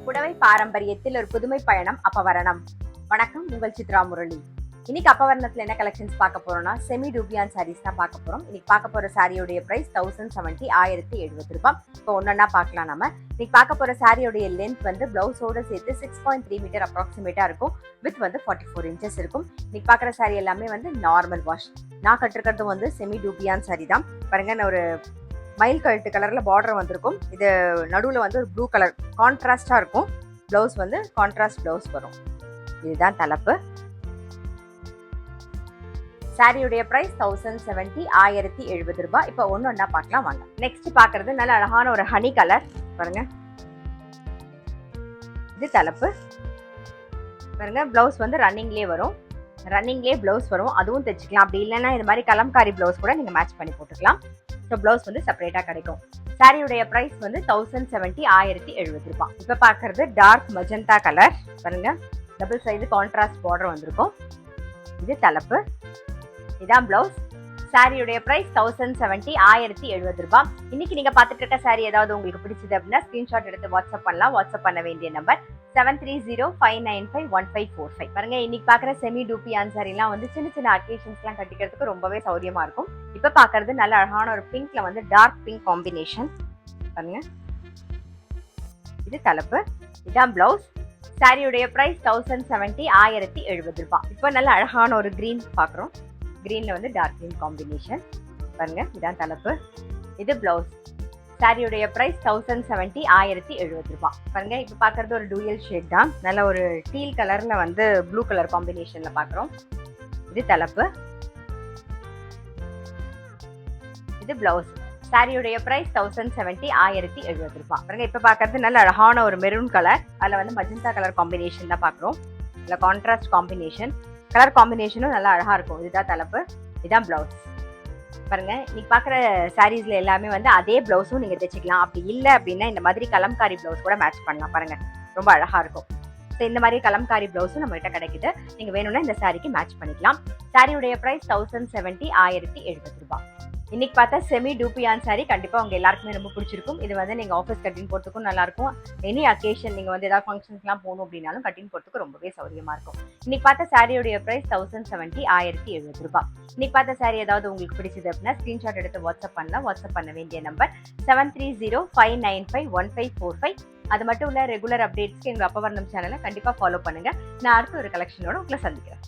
புடவை பாரம்பரியத்தில் ஒரு புதுமை பயணம் அப்பவரணம். வணக்கம், உங்கள் சித்ரா முரளி. இன்னைக்கு அப்பவரணத்துல என்ன கலெக்ஷன்ஸ் பார்க்க போறோம்னா செமி டூபியான் சாரீஸ் தான் பார்க்க போறோம். இன்னைக்கு பார்க்க போற சாரியோடைய பிரைஸ் 1070 1070 ரூபாய். இப்போ ஒன்னொன்னா பார்க்கலாம். நம்ம இன்னைக்கு பார்க்க போற சாரியோடைய லென்த் வந்து பிளவுஸோட சேர்த்து 6.3 மீட்டர் அப்ராக்சிமேட்டா இருக்கும். வித் வந்து 44 இன்ச்சஸ் இருக்கும். இன்னைக்கு பார்க்குற சாரி எல்லாமே வந்து நார்மல் வாஷ். நான் கட்டிருக்கிறது வந்து செமி டூபியான் சாரி தான். பாருங்க, நான் ஒரு மயில் கழுத்து கலர்ல பார்டர் வந்திருக்கும். இது நடுவில் வந்து ஒரு ப்ளூ கலர் கான்ட்ராஸ்டா இருக்கும். பிளவுஸ் வந்து கான்ட்ராஸ்ட் பிளவுஸ் வரும். இதுதான் தலைப்பு. சாரியுடைய பிரைஸ் 1070 1070 ரூபாய். இப்போ ஒன்னொன்னா பார்க்கலாம் வாங்க. நெக்ஸ்ட் பார்க்கறது நல்ல அழகான ஒரு ஹனி கலர். பாருங்க, இது தலைப்பு. பாருங்க, பிளவுஸ் வந்து ரன்னிங்லேயே வரும். பிளவுஸ் வரும், அதுவும் தைச்சிக்கலாம். அப்படி இல்லைன்னா இது மாதிரி கலம்காரி பிளவுஸ் கூட நீங்க மேட்ச் பண்ணி போட்டுக்கலாம். ஸோ பிளவுஸ் வந்து செப்பரேட்டா கிடைக்கும். சாரியுடைய பிரைஸ் வந்து 1070 1070 ரூபாய். இப்போ பார்க்கறது டார்க் மஜந்தா கலர். பாருங்க, டபுள் சைடு கான்ட்ராஸ்ட் பார்டர் வந்திருக்கும். இது தலைப்பு, இதான் பிளவுஸ். சாரியுடைய பிரைஸ் 1070 1070 ரூபாய். இன்னைக்கு நீங்க பார்த்துட்டு இருக்க சாரி ஏதாவது உங்களுக்கு பிடிச்சது அப்படின்னா ஸ்கிரீன்ஷாட் எடுத்து வாட்ஸ்அப் பண்ணலாம். வாட்ஸ்அப் பண்ண வேண்டிய நம்பர் 7305951545. பாருங்க, இன்னைக்கு பாக்குற செமி டூபியான் சாரிலாம் வந்து சின்ன சின்ன அக்கேஷன்ஸ்லாம் கட்டிக்கிறதுக்கு ரொம்பவே சௌரியமா இருக்கும். இப்ப பாக்குறது நல்ல அழகான ஒரு பிங்க்ல வந்து டார்க் பிங்க் காம்பினேஷன். பாருங்க, இது தலைப்பு, இதான் பிளவுஸ். சாரியுடைய பிரைஸ் 1070 1070 ரூபாய். இப்போ நல்ல அழகான ஒரு கிரீன் பாக்குறோம். கிரீன்ல வந்து டார்க் கிரீன் காம்பினேஷன். பாருங்க, இதான் தலைப்பு, இது பிளவுஸ். சாரியுடைய பிரைஸ் 1070 1070 ரூபாய். பாருங்க, இப்ப பாக்குறது ஒரு டூயல் ஷேட் தான். நல்ல ஒரு டீல் கலர்ல வந்து ப்ளூ கலர் காம்பினேஷன்ல பாக்குறோம். இது தலைப்பு, இது பிளவுஸ். சாரியுடைய பிரைஸ் 1070 1070 ரூபாய். பாருங்க, இப்ப பாக்குறது நல்ல அழகான ஒரு மெரூன் கலர். அதுல வந்து மஜந்தா கலர் காம்பினேஷன் தான் பாக்குறோம். இல்ல கான்ட்ராஸ்ட் காம்பினேஷன். கலர் காம்பினேஷனும் நல்லா அழகா இருக்கும். இதுதான் தலைப்பு, இதான் பிளவுஸ். பாருங்க, இன்னைக்கு பாக்குற சாரீஸ்ல எல்லாமே வந்து அதே பிளவுஸும் நீங்க தைச்சிக்கலாம். அப்படி இல்லை அப்படின்னா இந்த மாதிரி கலம்காரி பிளவுஸ் கூட மேட்ச் பண்ணலாம். பாருங்க, ரொம்ப அழகா இருக்கும். ஸோ இந்த மாதிரி கலம்காரி பிளவுஸும் நம்ம கிட்ட கிடைக்குது. நீங்க வேணும்னா இந்த சாரிக்கு மேட்ச் பண்ணிக்கலாம். சாரியுடைய பிரைஸ் 1070 1070 ரூபாய். இன்னைக்கு பார்த்தா செமி டூபியான் சாரி கண்டிப்பா உங்க எல்லாருக்குமே ரொம்ப பிடிச்சிருக்கும். இது வந்து நீங்க ஆஃபீஸ் கட்டின் போறதுக்கும் நல்லா இருக்கும். எனி அக்கேஷன் நீங்க வந்து ஏதாவது ஃபங்க்ஷன்ஸ்லாம் போகணும் அப்படின்னாலும் கட்டின் போறதுக்கு ரொம்பவே சௌரியமா இருக்கும். இன்னைக்கு பார்த்த சாரியோடைய பிரைஸ் 1070 1070 ரூபாய். இன்னைக்கு பார்த்த சாரி ஏதாவது உங்களுக்கு பிடிச்சது அப்படின்னா ஸ்கிரீன்ஷாட் எடுத்து வாட்ஸ்அப் பண்ணலாம். வாட்ஸ்அப் பண்ண வேண்டிய நம்பர் 7305951545. அது மட்டும் இல்ல, ரெகுலர் அப்டேட்ஸ்க்கு எங்க அப்பவரணம் சேனலை கண்டிப்பா ஃபாலோ பண்ணுங்க. நான் அடுத்த ஒரு கலெக்ஷனோட உங்களை சந்திக்கிறேன்.